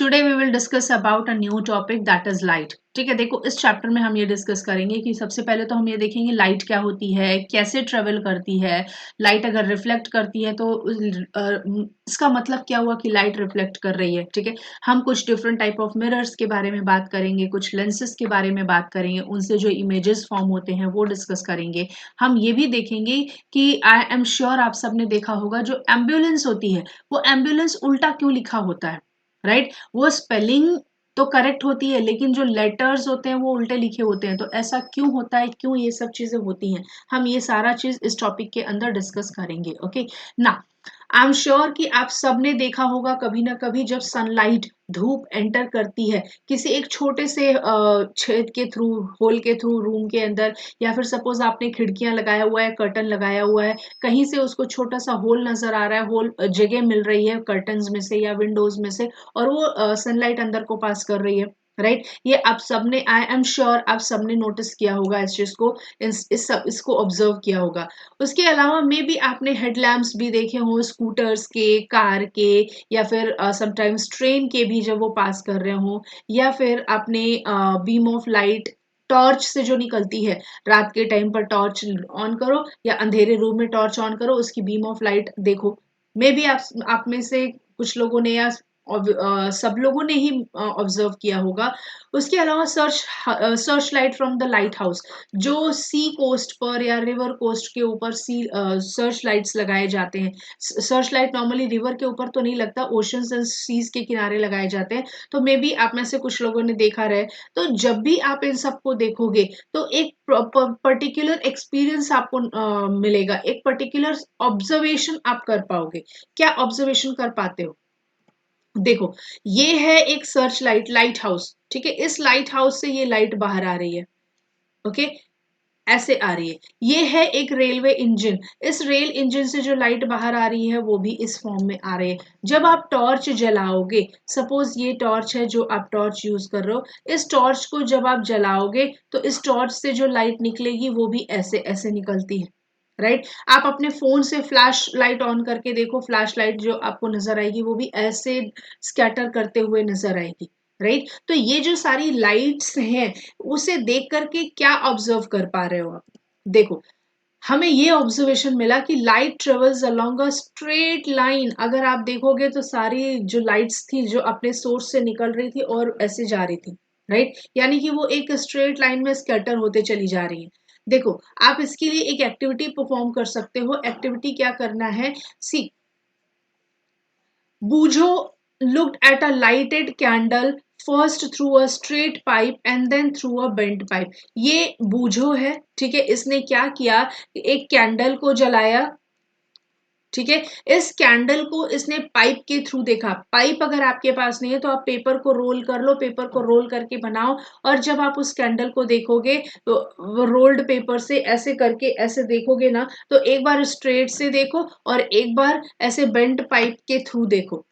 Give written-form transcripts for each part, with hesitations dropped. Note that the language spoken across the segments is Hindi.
Today we will discuss about a new topic that is light. ठीक है, देखो इस चैप्टर में हम ये डिस्कस करेंगे कि सबसे पहले तो हम ये देखेंगे लाइट क्या होती है, कैसे ट्रेवल करती है। लाइट अगर रिफ्लेक्ट करती है तो इसका मतलब क्या हुआ कि लाइट रिफ्लेक्ट कर रही है। ठीक है, हम कुछ डिफरेंट टाइप ऑफ मिरर्स के बारे में बात करेंगे, कुछ लेंसेज के बारे में बात करेंगे, उनसे जो इमेजेस फॉर्म होते हैं वो डिस्कस करेंगे। हम ये भी देखेंगे कि आई एम श्योर आप सबने देखा होगा जो एम्बुलेंस होती है वो एम्बुलेंस उल्टा क्यों लिखा होता है, राइट। वो स्पेलिंग तो करेक्ट होती है लेकिन जो लेटर्स होते हैं वो उल्टे लिखे होते हैं, तो ऐसा क्यों होता है, क्यों ये सब चीजें होती हैं, हम ये सारा चीज इस टॉपिक के अंदर डिस्कस करेंगे। ओके ना, आई एम श्योर कि आप सबने देखा होगा कभी ना कभी जब सनलाइट धूप एंटर करती है किसी एक छोटे से छेद के थ्रू, होल के थ्रू रूम के अंदर, या फिर सपोज आपने खिड़कियां लगाया हुआ है, कर्टन लगाया हुआ है, कहीं से उसको छोटा सा होल नजर आ रहा है, होल जगह मिल रही है कर्टन्स में से या विंडोज में से, और वो सनलाइट अंदर को पास कर रही है, राइट। ये आप सबने, आई एम श्योर आप सबने नोटिस किया होगा इस चीज को, इसको ऑब्जर्व किया होगा। उसके अलावा मे बी आपने हेडलैम्प्स भी देखे हो, स्कूटर्स के, कार के, या फिर समटाइम्स ट्रेन के भी जब वो पास कर रहे हो, या फिर आपने बीम ऑफ लाइट, टॉर्च से जो निकलती है, रात के टाइम पर टॉर्च ऑन करो या अंधेरे रूम में टॉर्च ऑन करो, उसकी बीम ऑफ लाइट देखो। मे बी आप में से कुछ लोगों ने या सब लोगों ने ही ऑब्जर्व किया होगा। उसके अलावा search light from the light house, जो सी कोस्ट पर या रिवर कोस्ट के ऊपर सर्च लाइट्स लगाए जाते हैं। सर्च लाइट नॉर्मली रिवर के ऊपर तो नहीं लगता, ओशंस एंड सीज के किनारे लगाए जाते हैं, तो मे बी आप में से कुछ लोगों ने देखा रहे। तो जब भी आप इन सबको देखोगे तो एक पर्टिकुलर एक्सपीरियंस आपको मिलेगा, एक पर्टिकुलर ऑब्जर्वेशन आप कर पाओगे। क्या ऑब्जर्वेशन कर पाते हो? देखो, ये है एक सर्च लाइट, लाइट हाउस। ठीक है, इस लाइट हाउस से ये लाइट बाहर आ रही है। ओके, ऐसे आ रही है। ये है एक रेलवे इंजन, इस रेल इंजन से जो लाइट बाहर आ रही है वो भी इस फॉर्म में आ रही है। जब आप टॉर्च जलाओगे, सपोज ये टॉर्च है जो आप टॉर्च यूज कर रहे हो, इस टॉर्च को जब आप जलाओगे तो इस टॉर्च से जो लाइट निकलेगी वो भी ऐसे ऐसे निकलती है, राइट। आप अपने फोन से फ्लैश लाइट ऑन करके देखो, फ्लैश लाइट जो आपको नजर आएगी वो भी ऐसे स्कैटर करते हुए नजर आएगी, राइट। तो ये जो सारी लाइट्स हैं उसे देख करके क्या ऑब्जर्व कर पा रहे हो आप? देखो, हमें ये ऑब्जर्वेशन मिला कि light travels along a straight line. अगर आप देखोगे तो सारी जो लाइट्स थी जो अपने सोर्स से निकल रही थी और ऐसे जा रही थी, राइट, यानी कि वो एक स्ट्रेट लाइन में स्कैटर होते चली जा रही है। देखो, आप इसके लिए एक एक्टिविटी परफॉर्म कर सकते हो। एक्टिविटी क्या करना है, सी, बूझो looked at a lighted candle first through a straight pipe and then through a bent pipe। ये बूझो है, ठीक है। इसने क्या किया, एक कैंडल को जलाया, ठीक है। इस कैंडल को इसने पाइप के थ्रू देखा। पाइप अगर आपके पास नहीं है तो आप पेपर को रोल कर लो, पेपर को रोल करके बनाओ, और जब आप उस कैंडल को देखोगे तो रोल्ड पेपर से ऐसे करके ऐसे देखोगे ना, तो एक बार स्ट्रेट से देखो और एक बार ऐसे बेंट पाइप के थ्रू देखो।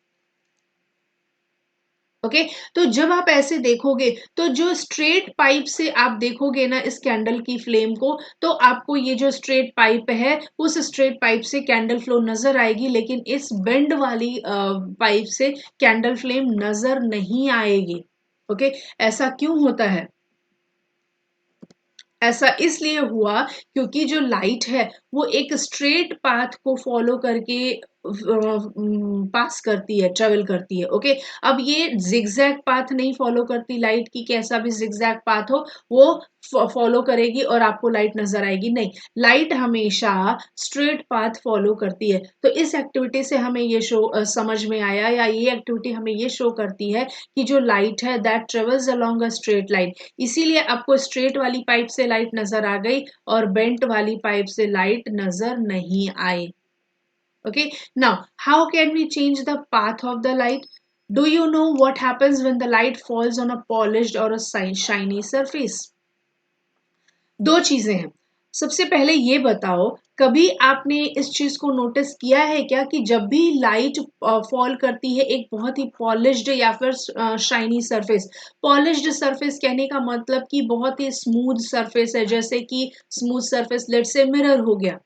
ओके, तो जब आप ऐसे देखोगे तो जो स्ट्रेट पाइप से आप देखोगे ना इस कैंडल की फ्लेम को, तो आपको ये जो स्ट्रेट पाइप है उस स्ट्रेट पाइप से कैंडल फ्लो नजर आएगी, लेकिन इस बेंड वाली पाइप से कैंडल फ्लेम नजर नहीं आएगी। ओके, ऐसा क्यों होता है? ऐसा इसलिए हुआ क्योंकि जो लाइट है वो एक स्ट्रेट पाथ को फॉलो करके पास करती है, ट्रेवल करती है। ओके, अब ये जिगजैग पाथ नहीं फॉलो करती लाइट की, कैसा भी जिगजैग पाथ हो वो फॉलो करेगी और आपको लाइट नजर आएगी, नहीं। लाइट हमेशा स्ट्रेट पाथ फॉलो करती है। तो इस एक्टिविटी से हमें ये समझ में आया, या ये एक्टिविटी हमें ये शो करती है कि जो लाइट है that travels along a straight line. इसीलिए आपको स्ट्रेट वाली पाइप से लाइट नजर आ गई और बेंट वाली पाइप से लाइट नजर नहीं आई। Okay, now how can we change the path of the light? Do you know what happens when the light falls on a polished or a shiny surface? दो चीजें हैं। सबसे पहले ये बताओ, कभी आपने इस चीज को नोटिस किया है क्या कि जब भी लाइट फॉल करती है एक बहुत ही पॉलिश्ड या फिर शाइनी सरफेस, पॉलिश्ड सरफेस कहने का मतलब कि बहुत ही स्मूथ सरफेस है, जैसे कि स्मूथ सरफेस लेट से मिरर हो गया,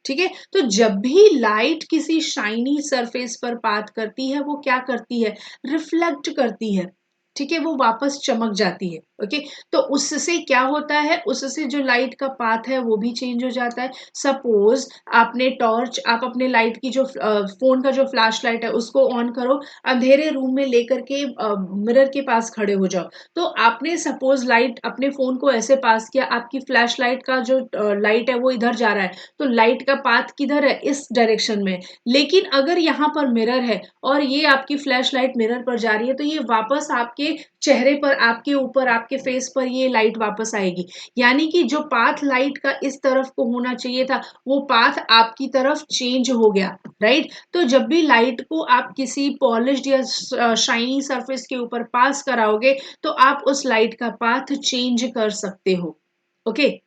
ठीक है, तो जब भी लाइट किसी शाइनी सरफेस पर पात करती है, वो क्या करती है, रिफ्लेक्ट करती है। ठीक है, वो वापस चमक जाती है। ओके, तो उससे क्या होता है, उससे जो लाइट का पाथ है वो भी चेंज हो जाता है। सपोज आपने टॉर्च, आप अपने लाइट की जो फोन का जो फ्लैश लाइट है उसको ऑन करो, अंधेरे रूम में लेकर के मिरर के पास खड़े हो जाओ, तो आपने सपोज लाइट अपने फोन को ऐसे पास किया, आपकी फ्लैश लाइट का जो लाइट है वो इधर जा रहा है, तो लाइट का पाथ किधर है, इस डायरेक्शन में। लेकिन अगर यहाँ पर मिरर है और ये आपकी फ्लैश लाइट मिरर पर जा रही है, तो ये वापस आपके चेहरे पर, आपके ऊपर, आपके फेस पर ये लाइट वापस आएगी। यानी कि जो पाथ लाइट का इस तरफ को होना चाहिए था, वो पाथ आपकी तरफ चेंज हो गया। राइट, तो जब भी लाइट को आप किसी पॉलिश्ड या शाइनी सरफेस के ऊपर पास कराओगे, तो आप उस लाइट का पाथ चेंज कर सकते हो। ओके,